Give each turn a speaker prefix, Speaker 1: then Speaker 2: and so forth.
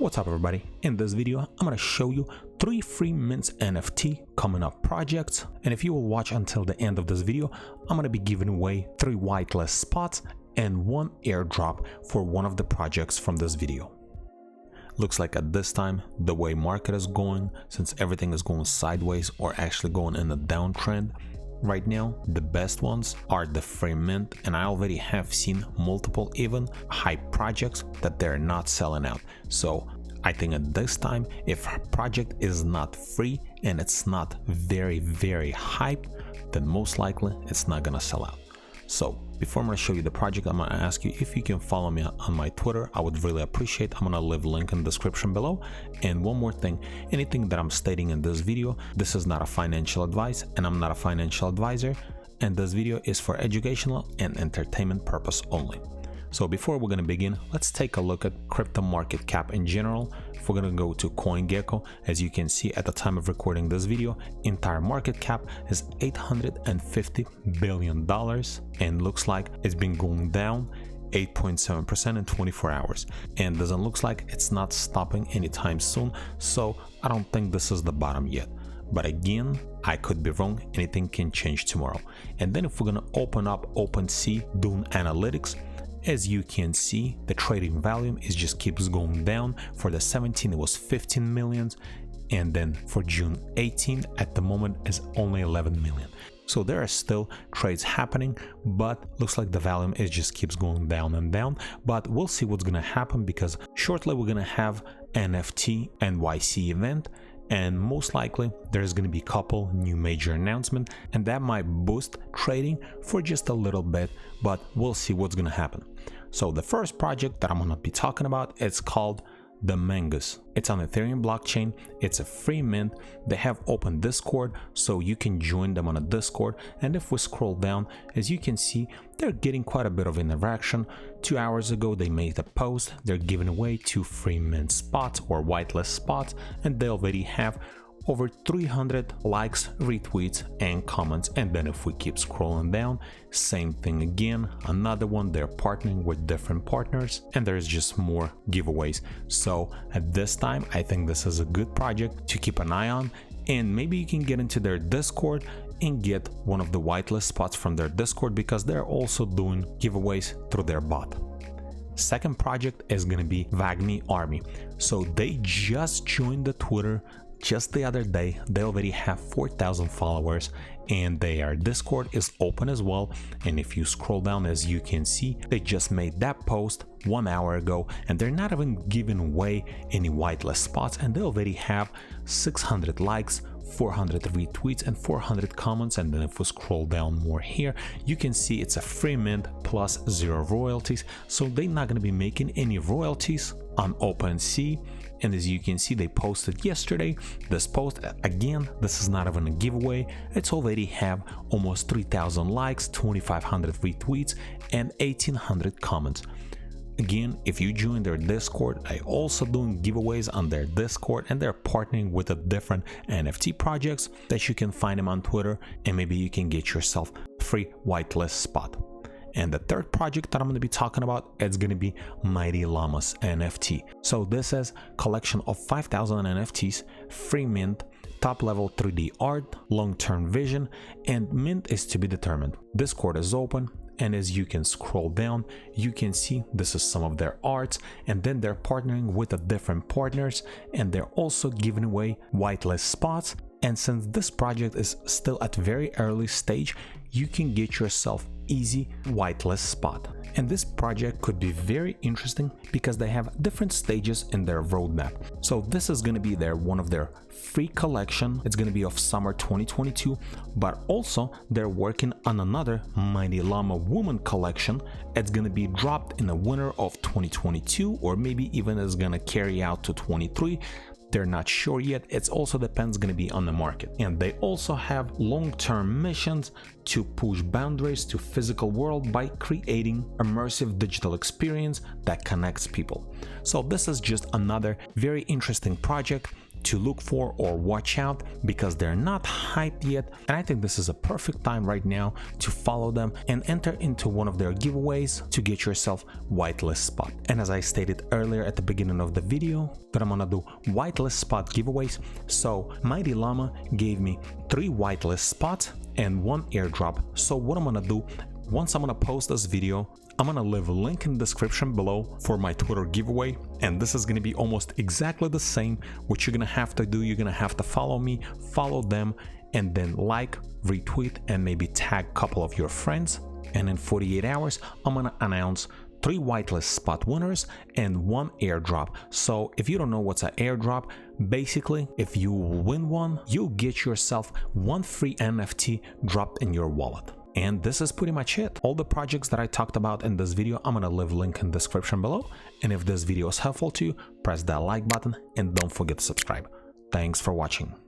Speaker 1: What's up everybody? In this video I'm gonna show you 3 free MINT NFT coming up projects, and if you will watch until the end of this video, I'm gonna be giving away 3 whitelist spots and 1 airdrop for one of the projects from this video. Looks like at this time, the way market is going, since everything is going sideways or actually going in a downtrend, right now the best ones are the free mint, and I already have seen multiple even hype projects that they're not selling out. So I think at this time, if a project is not free and it's not very hype, then most likely it's not gonna sell out. So before I'm going to show you the project, I'm going to ask you if you can follow me on my Twitter. I would really appreciate. I'm going to leave a link in the description below. And one more thing, anything that I'm stating in this video, this is not a financial advice and I'm not a financial advisor, and this video is for educational and entertainment purpose only. So before we're going to begin, let's take a look at crypto market cap in general. If we're going to go to CoinGecko, as you can see at the time of recording this video, entire market cap is $850 billion, and looks like it's been going down 8.7% in 24 hours, and doesn't look like it's not stopping anytime soon. So I don't think this is the bottom yet, but again, I could be wrong. Anything can change tomorrow. And then if we're going to open up OpenSea doing analytics, as you can see, the trading volume is just keeps going down. For the 17 it was 15 million, and then for June 18 at the moment is only 11 million. So there are still trades happening, but looks like the volume is just keeps going down and down. But we'll see what's gonna happen, because shortly we're gonna have NFT NYC event, and most likely there's going to be a couple new major announcements, and that might boost trading for just a little bit, but we'll see what's going to happen. So the first project that I'm going to be talking about, it's called the Mangus. It's on Ethereum blockchain. It's a free mint. They have open Discord, so you can join them on a Discord. And if we scroll down, as you can see, they're getting quite a bit of interaction. 2 hours ago they made a post. They're giving away 2 free mint spots or whitelist spots, and they already have over 300 likes, retweets and comments. And then if we keep scrolling down, same thing again, another one. They're partnering with different partners, and there's just more giveaways. So at this time, I think this is a good project to keep an eye on, and maybe you can get into their Discord and get one of the whitelist spots from their Discord, because they're also doing giveaways through their bot. Second project is going to be Wagner Army. So they just joined the Twitter just the other day. They already have 4,000 followers, and their Discord is open as well. And if you scroll down, as you can see, they just made that post 1 hour ago, and they're not even giving away any whitelist spots, and they already have 600 likes, 400 retweets and 400 comments. And then if we scroll down more here, you can see it's a free mint plus 0 royalties, so they're not going to be making any royalties on OpenSea. And as you can see, they posted yesterday this post. Again, this is not even a giveaway. It's already have almost 3,000 likes, 2,500 retweets and 1,800 comments. Again, if you join their Discord, I also doing giveaways on their Discord, and they're partnering with a different NFT projects that you can find them on Twitter, and maybe you can get yourself a free whitelist spot. And the third project that I'm going to be talking about, it's going to be Llamas NFT. So this is collection of 5,000 NFTs, free mint, top level 3D art, long-term vision, and mint is to be determined. Discord is open, and as you can scroll down, you can see this is some of their arts, and then they're partnering with the different partners, and they're also giving away whitelist spots. And since this project is still at very early stage, you can get yourself easy whitelist spot. And this project could be very interesting because they have different stages in their roadmap. So this is going to be one of their free collection. It's going to be of summer 2022, but also they're working on another Mighty Llama Woman collection. It's going to be dropped in the winter of 2022, or maybe even is going to carry out to 23. They're not sure yet. It also depends going to be on the market. And they also have long-term missions to push boundaries to physical world by creating immersive digital experience that connects people. So this is just another very interesting project to look for or watch out because they're not hyped yet, and I think this is a perfect time right now to follow them and enter into one of their giveaways to get yourself whitelist spot. And as I stated earlier at the beginning of the video, that I'm gonna do whitelist spot giveaways. So Mighty Llama gave me 3 whitelist spots and 1 airdrop. So what I'm gonna do, once I'm gonna post this video, I'm gonna leave a link in the description below for my Twitter giveaway, and this is gonna be almost exactly the same. What you're gonna have to do, you're gonna have to follow me, follow them, and then like, retweet, and maybe tag a couple of your friends. And in 48 hours, I'm gonna announce 3 whitelist spot winners and 1 airdrop. So if you don't know what's an airdrop, basically if you win one, you'll get yourself 1 free NFT dropped in your wallet. And this is pretty much it. All the projects that I talked about in this video, I'm gonna leave a link in the description below. And if this video is helpful to you, press that like button and don't forget to subscribe. Thanks for watching.